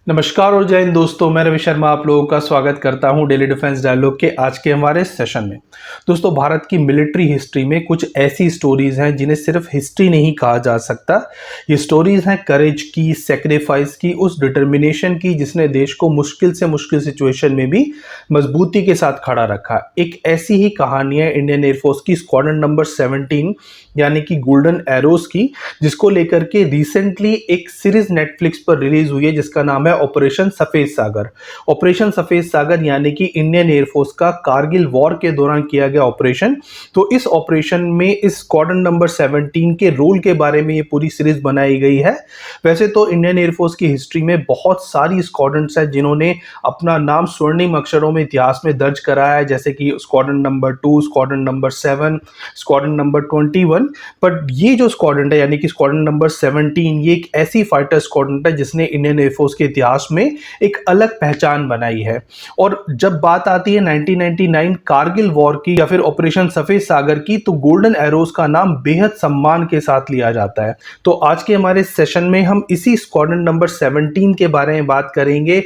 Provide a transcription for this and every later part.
नमस्कार और जय हिंद दोस्तों, मैं रवि शर्मा आप लोगों का स्वागत करता हूं डेली डिफेंस डायलॉग के आज के हमारे सेशन में। दोस्तों, भारत की मिलिट्री हिस्ट्री में कुछ ऐसी स्टोरीज हैं जिन्हें सिर्फ हिस्ट्री नहीं कहा जा सकता। ये स्टोरीज हैं करेज की, सेक्रीफाइस की, उस डिटर्मिनेशन की जिसने देश को मुश्किल से मुश्किल सिचुएशन में भी मजबूती के साथ खड़ा रखा। एक ऐसी ही कहानी है इंडियन एयरफोर्स की स्क्वाड्रन नंबर 17 यानी कि गोल्डन एरोज की, जिसको लेकर के रिसेंटली एक सीरीज नेटफ्लिक्स पर रिलीज हुई है जिसका नाम है ऑपरेशन सफेद सागर। ऑपरेशन सफेद सागर यानी कि इंडियन एयरफोर्स का कारगिल वॉर के दौरान किया गया ऑपरेशन। तो इस ऑपरेशन में इस स्क्वाड्रन नंबर 17 के रोल के बारे में ये पूरी सीरीज बनाई गई है। वैसे तो इंडियन एयरफोर्स की हिस्ट्री में बहुत सारी स्क्वाड्रन्स हैं जिन्होंने अपना नाम स्वर्णिम अक्षरों में इतिहास में दर्ज कराया है, जैसे कि squadron number 2, squadron number 7, squadron number 21। But ये जो स्क्वाड्रन है यानी कि स्क्वाड्रन नंबर 17, ये एक ऐसी फाइटर स्क्वाड्रन है जिसने इंडियन एयरफोर्स के इतिहास में एक अलग पहचान बनाई है। और जब बात आती है 1999 कारगिल वॉर की या फिर ऑपरेशन सफेद सागर की, तो गोल्डन एरोज का नाम बेहद सम्मान के साथ लिया जाता है। तो आज के हमारे सेशन में हम इसी स्क्वाड्रन नंबर 17 के बारे में बात करेंगे।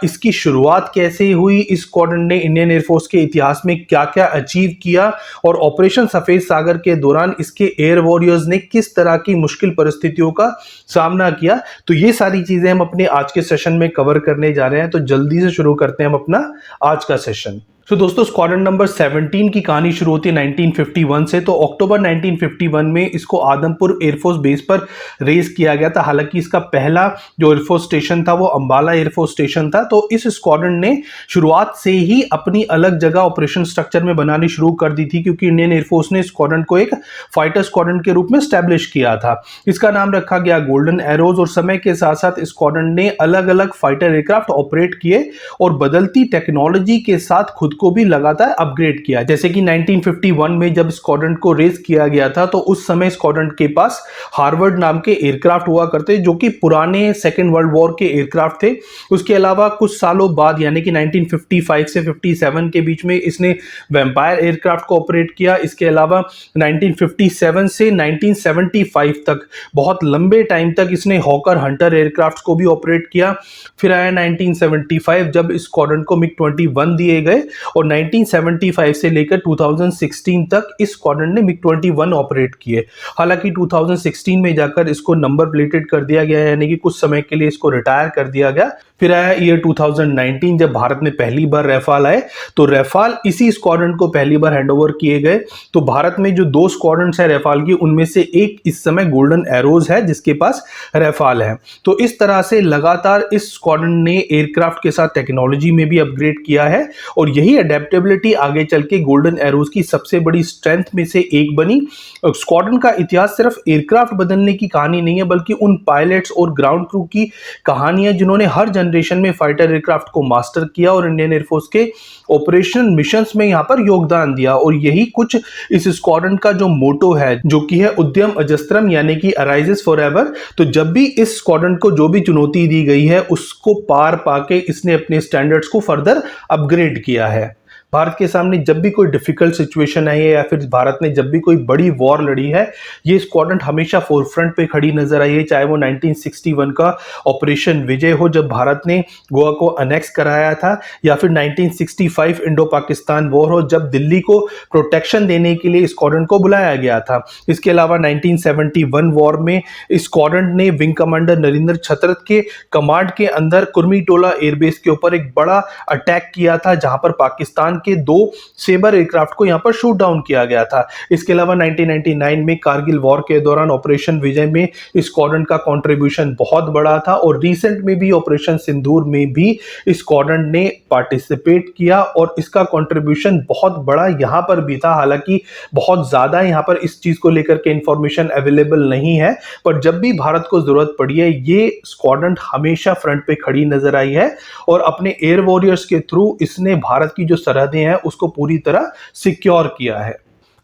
इसकी शुरुआत कैसे हुई, इस स्क्वाड्रन ने इंडियन एयरफोर्स के इतिहास में क्या क्या अचीव किया, और ऑपरेशन सफेद सागर के दौरान इसके एयर वॉरियर्स ने किस तरह की मुश्किल परिस्थितियों का सामना किया। तो ये सारी चीजें हम अपने आज के सेशन में कवर करने जा रहे हैं। तो जल्दी से शुरू करते हैं हम अपना आज का सेशन। तो दोस्तों, स्क्वाड्रन नंबर 17 की कहानी शुरू होती है 1951 से। तो अक्टूबर 1951 में इसको आदमपुर एयरफोर्स बेस पर रेस किया गया था। हालांकि इसका पहला जो एयरफोर्स स्टेशन था वो अंबाला एयरफोर्स स्टेशन था। तो इस स्क्वाड्रन ने शुरुआत से ही अपनी अलग जगह ऑपरेशन स्ट्रक्चर में बनानी शुरू कर दी थी, क्योंकि इंडियन एयरफोर्स ने स्क्वाड्रन को एक फाइटर स्क्वाड्रन के रूप में स्टैब्लिश किया था। इसका नाम रखा गया गोल्डन एरोज, और समय के साथ साथ स्क्वाड्रन ने अलग अलग फाइटर एयरक्राफ्ट ऑपरेट किए और बदलती टेक्नोलॉजी के साथ खुद को भी लगातार अपग्रेड किया। जैसे कि 1951 में जब स्क्वाड्रन को रेस किया गया था, तो उस समय स्क्वाड्रन के पास हार्वर्ड नाम के एयरक्राफ्ट हुआ करते, जो कि पुराने सेकेंड वर्ल्ड वॉर के एयरक्राफ्ट थे। उसके अलावा कुछ सालों बाद यानी कि 1955 से 57 के बीच में इसने वैम्पायर एयरक्राफ्ट को ऑपरेट किया। इसके अलावा 1957 से 1975 तक बहुत लंबे टाइम तक इसने हॉकर हंटर एयरक्राफ्ट को भी ऑपरेट किया। फिर आया 1975 जब स्क्वाड्रन को मिग 21 दिए गए, और 1975 से लेकर 2016 तक इस स्क्वाड्रन ने मिग 21 ऑपरेट किए। हालांकि 2016 में जाकर इसको नंबर प्लेटेड कर दिया गया, यानी कि कुछ समय के लिए इसको रिटायर कर दिया गया। फिर आया ईयर 2019 जब भारत में पहली बार रैफाल आए, तो रैफाल इसी स्क्वाड्रन को पहली बार हैंडओवर किए गए। तो भारत में जो दो स्क्वाड्रन्स है रैफाल की, उनमें से एक इस समय गोल्डन एरोज है जिसके पास रैफाल है। तो इस तरह से लगातार इस स्क्वाड्रन ने एयरक्राफ्ट के साथ टेक्नोलॉजी में भी अपग्रेड किया है, और यही अडेप्टेबिलिटी आगे चल के गोल्डन एरोज की सबसे बड़ी स्ट्रेंथ में से एक बनी। स्क्वाड्रन का इतिहास सिर्फ एयरक्राफ्ट बदलने की कहानी नहीं है, बल्कि उन पायलट्स और ग्राउंड क्रू की कहानी है जिन्होंने हर जनरेशन में फाइटर एयरक्राफ्ट को मास्टर किया और इंडियन एयरफोर्स के ऑपरेशन मिशंस में यहां पर योगदान दिया। और यही कुछ इस स्क्वाड्रन का जो मोटो है, जो कि है उद्यम अजस्त्रम यानी कि अराइजेस फॉरएवर। तो जब भी इस स्क्वाड्रन को जो भी चुनौती दी गई है उसको पार पाके इसने अपने स्टैंडर्ड्स को फर्दर अपग्रेड किया है। भारत के सामने जब भी कोई डिफिकल्ट सिचुएशन आई है या फिर भारत ने जब भी कोई बड़ी वॉर लड़ी है, ये स्क्वाड्रन हमेशा फोरफ्रंट पे खड़ी नजर आई है। चाहे वो 1961 का ऑपरेशन विजय हो जब भारत ने गोवा को अनेक्स कराया था, या फिर 1965 इंडो पाकिस्तान वॉर हो जब दिल्ली को प्रोटेक्शन देने के लिए स्क्वाड्रन को बुलाया गया था। इसके अलावा 1971 वॉर में स्क्वाड्रन ने विंग कमांडर नरेंद्र छत्रत के कमांड के अंदर कुर्मीटोला एयरबेस के ऊपर एक बड़ा अटैक किया था, जहां पर पाकिस्तान के दो सेबर एयरक्राफ्ट को यहां पर शूट डाउन किया गया था। इसके अलावा 1999 में कारगिल वॉर के दौरान ऑपरेशन विजय में स्क्वाड्रन का कंट्रीब्यूशन बहुत बड़ा था, और रिसेंट में भी ऑपरेशन सिंदूर में भी स्क्वाड्रन ने पार्टिसिपेट किया और इसका कंट्रीब्यूशन बहुत बड़ा यहां पर भी था। हालांकि बहुत ज्यादा यहां पर इस चीज को लेकर के इंफॉर्मेशन अवेलेबल नहीं है, पर जब भी भारत को जरूरत पड़ी है ये स्क्वाड्रन हमेशा फ्रंट पे खड़ी नजर आई है, और अपने एयर वॉरियर्स के थ्रू इसने भारत की जो सरहद हैं उसको पूरी तरह सिक्योर किया है।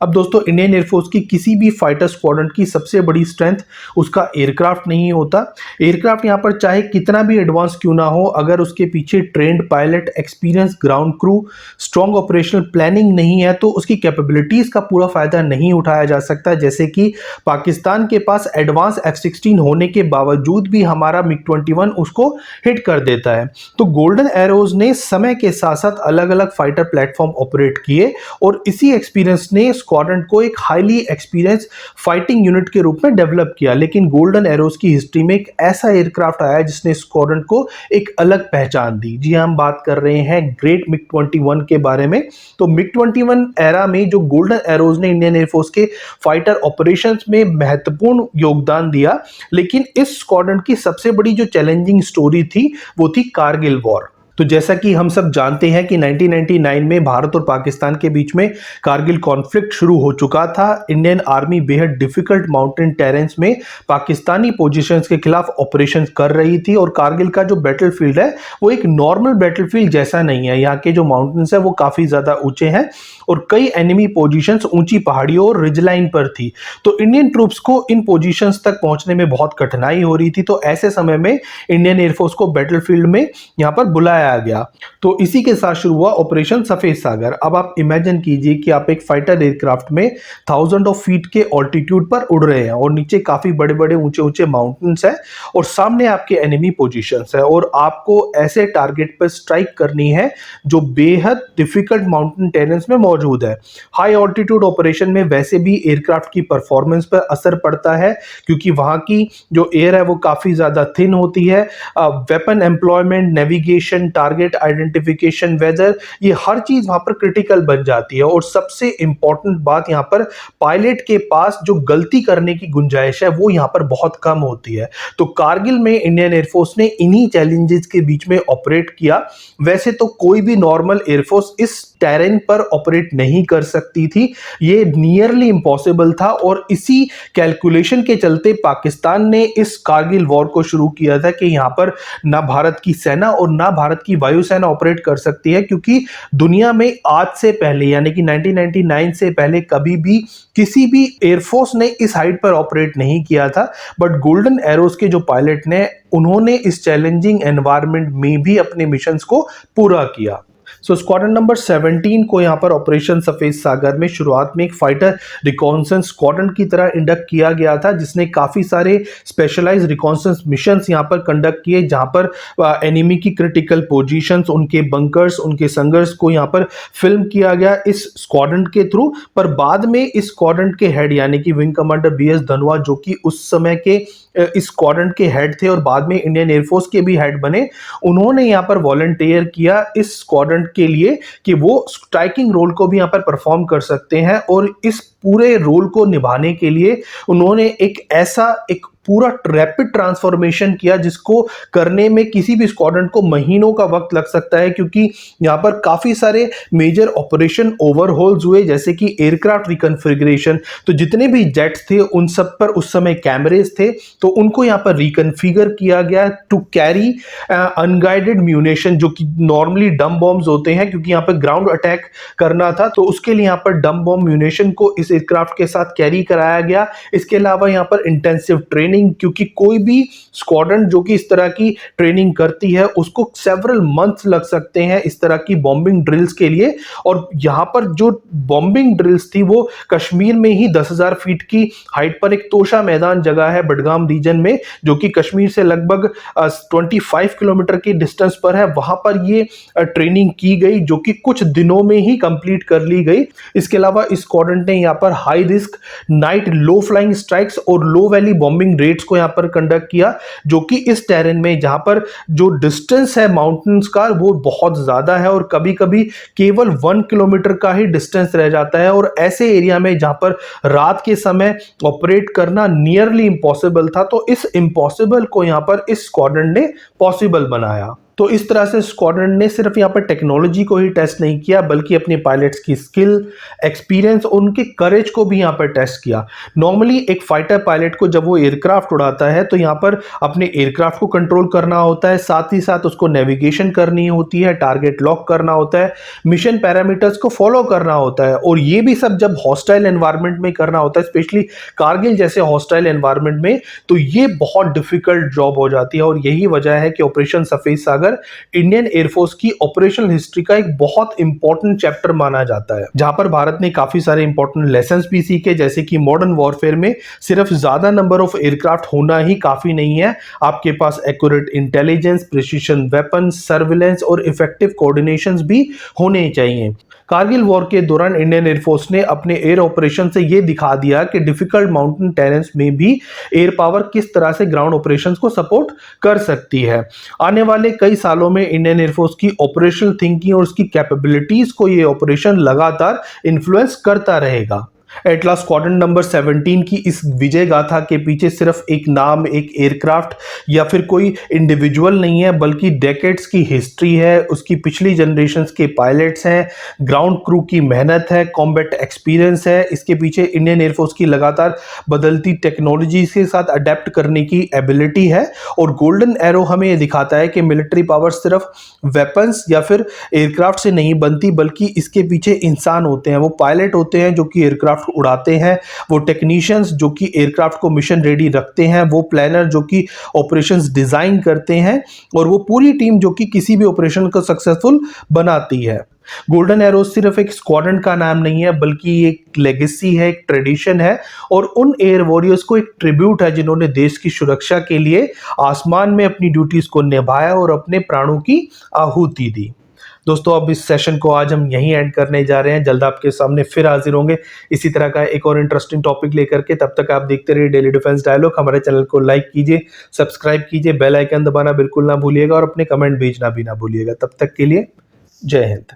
अब दोस्तों इंडियन एयरफोर्स की किसी भी फाइटर स्क्वाड्रन की सबसे बड़ी स्ट्रेंथ उसका एयरक्राफ्ट नहीं होता। एयरक्राफ्ट यहाँ पर चाहे कितना भी एडवांस क्यों ना हो, अगर उसके पीछे trend pilot, experience ground crew, strong operational planning नहीं है तो उसकी कैपेबिलिटीज का पूरा फायदा नहीं उठाया जा सकता। जैसे कि पाकिस्तान के पास एडवांस F-16 होने के बावजूद भी हमारा MiG-21 उसको हिट कर देता है। तो गोल्डन एरोज ने समय के साथ साथ अलग अलग फाइटर प्लेटफॉर्म ऑपरेट किए और इसी एक्सपीरियंस ने स्क्वाड्रन को एक हाईली एक्सपीरियंस फाइटिंग यूनिट के रूप में डेवलप किया। लेकिन गोल्डन एरोज की हिस्ट्री में एक ऐसा एयरक्राफ्ट आया जिसने स्क्वाड्रन को एक अलग पहचान दी। जी हम बात कर रहे हैं ग्रेट MiG-21 के बारे में। तो MiG-21 एरा में जो गोल्डन एरोज ने इंडियन एयरफोर्स के फाइटर ऑपरेशंस में महत्वपूर्ण योगदान दिया, लेकिन इस स्क्वाड्रन की सबसे बड़ी जो चैलेंजिंग स्टोरी थी वो थी कारगिल वॉर। तो जैसा कि हम सब जानते हैं कि 1999 में भारत और पाकिस्तान के बीच में कारगिल कॉन्फ्लिक्ट शुरू हो चुका था। इंडियन आर्मी बेहद डिफिकल्ट माउंटेन टेरेंस में पाकिस्तानी पोजीशंस के खिलाफ ऑपरेशंस कर रही थी और कारगिल का जो बैटलफील्ड है वो एक नॉर्मल बैटलफील्ड जैसा नहीं है। यहाँ के जो माउंटेन्स है वो काफी ज्यादा ऊंचे हैं और कई एनिमी पोजीशंस ऊंची पहाड़ियों और रिज लाइन पर थी। तो इंडियन ट्रूप्स को इन पोजीशंस तक पहुंचने में बहुत कठिनाई हो रही थी। तो ऐसे समय में इंडियन एयरफोर्स को बैटलफील्ड में यहाँ पर बुलाया गया। तो इसी के साथ शुरू हुआ ऑपरेशन सफेद सागर। अब आप इमेजिन कीजिए कि आप एक फाइटर एयरक्राफ्ट में थाउजेंड ऑफ फीट के ऑल्टीट्यूड पर उड़ रहे हैं और नीचे काफी बड़े बड़े ऊंचे ऊंचे माउंटेन्स है और सामने आपके एनिमी पोजीशंस है और आपको ऐसे टारगेट पर स्ट्राइक करनी है जो बेहद डिफिकल्ट माउंटेन टेरेंस में मौजूद है। हाई ऑल्टीट्यूड ऑपरेशन में वैसे भी एयरक्राफ्ट की परफॉर्मेंस पर असर पड़ता है क्योंकि वहां की जो एयर है वो काफी ज्यादा थिन होती है। Weapon employment, navigation, target identification, weather, ये हर चीज वहां पर क्रिटिकल बन जाती है और सबसे इंपॉर्टेंट बात यहाँ पर पायलट के पास जो गलती करने की गुंजाइश है वो यहाँ पर बहुत कम होती है। तो कारगिल में इंडियन एयरफोर्स ने इन्हीं चैलेंजेस के बीच में ऑपरेट किया। वैसे तो कोई भी नॉर्मल एयरफोर्स इस टेरेन पर ऑपरेट नहीं कर सकती थी, ये नियरली इम्पॉसिबल था और इसी कैलकुलेशन के चलते पाकिस्तान ने इस कारगिल वॉर को शुरू किया था कि यहाँ पर ना भारत की सेना और ना भारत की वायुसेना ऑपरेट कर सकती है क्योंकि दुनिया में आज से पहले यानी कि 1999 से पहले कभी भी किसी भी एयरफोर्स ने इस हाइट पर ऑपरेट नहीं किया था। बट गोल्डन एरोज के जो पायलट ने उन्होंने इस चैलेंजिंग एनवायरनमेंट में भी अपने मिशंस को पूरा किया। सो स्क्वाड्रन नंबर 17 को यहाँ पर ऑपरेशन सफेद सागर में शुरुआत में एक फाइटर रिकॉन्सेंस स्क्वाड्रन की तरह इंडक्ट किया गया था जिसने काफी सारे स्पेशलाइज रिकॉन्सेंस मिशंस यहाँ पर कंडक्ट किए जहाँ पर एनिमी की क्रिटिकल पोजीशंस, उनके बंकर्स, उनके संघर्ष को यहाँ पर फिल्म किया गया इस स्क्वाड्रन के थ्रू। पर बाद में इस स्क्वाड्रन के हेड यानी कि विंग कमांडर BS धनोआ जो कि उस समय के इस स्क्वाड्रन के हेड थे और बाद में इंडियन एयरफोर्स के भी हेड बने, उन्होंने यहाँ पर वॉलंटियर किया इस स्क्वाड्रन के लिए कि वो स्ट्राइकिंग रोल को भी यहाँ पर परफॉर्म कर सकते हैं और इस पूरे रोल को निभाने के लिए उन्होंने एक पूरा रैपिड ट्रांसफॉर्मेशन किया जिसको करने में किसी भी स्क्वाड्रन को महीनों का वक्त लग सकता है क्योंकि यहाँ पर काफी सारे मेजर ऑपरेशन ओवरहॉल्स हुए जैसे कि एयरक्राफ्ट रिकॉन्फ़िगरेशन। तो जितने भी जेट्स थे उन सब पर उस समय कैमरेज थे तो उनको यहाँ पर रिकॉन्फ़िगर किया गया टू कैरी अनगाइडेड म्यूनिशन जो कि नॉर्मली डम बॉम्ब्स होते हैं क्योंकि यहाँ पर ग्राउंड अटैक करना था तो उसके लिए यहाँ पर डम बॉम्ब म्यूनिशन को इस एयरक्राफ्ट के साथ कैरी कराया गया। इसके अलावा यहाँ पर इंटेंसिव ट्रेनिंग क्योंकि कोई भी स्क्वाड्रन जो कि इस तरह की ट्रेनिंग करती है उसको सेवरल मंथ्स लग सकते हैं इस तरह की बॉम्बिंग ड्रिल्स के लिए। और यहाँ पर जो बॉम्बिंग ड्रिल्स थी वो कश्मीर में ही 10,000 फीट की हाइट पर एक तोशा मैदान जगह है बडगाम रीजन में जो कि कश्मीर से लगभग 25 किलोमीटर की डिस्टेंस पर है। वहां पर ये ट्रेनिंग की गई जो कि कुछ दिनों में ही कंप्लीट कर ली गई। इसके अलावा इस स्क्वाड्रन ने यहाँ पर हाई रिस्क नाइट लो फ्लाइंग स्ट्राइक्स और लो वैली बॉम्बिंग रेट्स को यहाँ पर कंडक्ट किया जो कि इस टेरेन में जहां पर जो डिस्टेंस है माउंटेन्स का वो बहुत ज्यादा है और कभी कभी केवल 1 किलोमीटर का ही डिस्टेंस रह जाता है और ऐसे एरिया में जहां पर रात के समय ऑपरेट करना नियरली इम्पॉसिबल था। तो इस इम्पॉसिबल को यहाँ पर इस स्क्वाड्रन ने पॉसिबल बनाया। तो इस तरह से स्क्वाड्रन ने सिर्फ यहाँ पर टेक्नोलॉजी को ही टेस्ट नहीं किया बल्कि अपने पायलट्स की स्किल, एक्सपीरियंस और उनके करेज को भी यहाँ पर टेस्ट किया। नॉर्मली एक फाइटर पायलट को जब वो एयरक्राफ्ट उड़ाता है तो यहाँ पर अपने एयरक्राफ्ट को कंट्रोल करना होता है, साथ ही साथ उसको नेविगेशन करनी होती है, टारगेट लॉक करना होता है, मिशन पैरामीटर्स को फॉलो करना होता है, और ये भी सब जब हॉस्टाइल एनवायरनमेंट में करना होता है, स्पेशली कारगिल जैसे हॉस्टाइल एनवायरनमेंट में, तो ये बहुत डिफिकल्ट जॉब हो जाती है। और यही वजह है कि ऑपरेशन सफेद सागर इंडियन एयरफोर्स की ऑपरेशनल हिस्ट्री का एक बहुत इंपॉर्टेंट चैप्टर माना जाता है, जहां पर भारत ने काफी सारे इंपॉर्टेंट लेसन्स भी सीखे, जैसे कि मॉडर्न वॉरफेयर में सिर्फ ज्यादा नंबर ऑफ एयरक्राफ्ट होना ही काफी नहीं है, आपके पास accurate intelligence, precision weapon, surveillance और इफेक्टिव कोऑर्डिनेशंस भी होने चाहिए। कारगिल वॉर के दौरान इंडियन एयरफोर्स ने अपने एयर ऑपरेशन से यह दिखा दिया कि डिफिकल्ट माउंटेन टेरेन्स में भी एयर पावर किस तरह से ग्राउंड ऑपरेशंस को सपोर्ट कर सकती है। आने वाले कई सालों में इंडियन एयरफोर्स की ऑपरेशनल थिंकिंग और उसकी कैपेबिलिटीज को ये ऑपरेशन लगातार इन्फ्लुएंस करता रहेगा। एटलास स्क्वाड्रन नंबर 17 की इस विजय गाथा के पीछे सिर्फ एक नाम, एक एयरक्राफ्ट या फिर कोई इंडिविजुअल नहीं है, बल्कि डेकेड्स की हिस्ट्री है, उसकी पिछली जनरेशन्स के पायलट्स हैं, ग्राउंड क्रू की मेहनत है, कॉम्बैट एक्सपीरियंस है, इसके पीछे इंडियन एयरफोर्स की लगातार बदलती टेक्नोलॉजी के साथ अडेप्ट करने की एबिलिटी है। और गोल्डन एरो हमें ये दिखाता है कि मिलिट्री पावर सिर्फ वेपन्स या फिर एयरक्राफ्ट से नहीं बनती, बल्कि इसके पीछे इंसान होते हैं, वो पायलट होते हैं जो कि एयरक्राफ्ट उड़ाते हैं, वो टेक्नीशियंस जो कि एयरक्राफ्ट को मिशन रेडी रखते हैं, वो प्लानर जो कि ऑपरेशंस डिजाइन करते हैं, और वो पूरी टीम जो कि किसी भी ऑपरेशन को सक्सेसफुल बनाती है। गोल्डन एरो सिर्फ एक स्क्वाड्रन का नाम नहीं है, बल्कि एक लेगेसी है, एक ट्रेडिशन है, और उन एयर वॉरियर्स को एक ट्रिब्यूट है जिन्होंने देश की सुरक्षा के लिए आसमान में अपनी ड्यूटीज को निभाया और अपने प्राणों की आहुति दी। दोस्तों, अब इस सेशन को आज हम यहीं एंड करने जा रहे हैं। जल्द आपके सामने फिर हाजिर होंगे इसी तरह का एक और इंटरेस्टिंग टॉपिक लेकर के। तब तक आप देखते रहिए डेली डिफेंस डायलॉग। हमारे चैनल को लाइक कीजिए, सब्सक्राइब कीजिए, बेल आइकन दबाना बिल्कुल ना भूलिएगा और अपने कमेंट भेजना भी ना भूलिएगा। तब तक के लिए जय हिंद।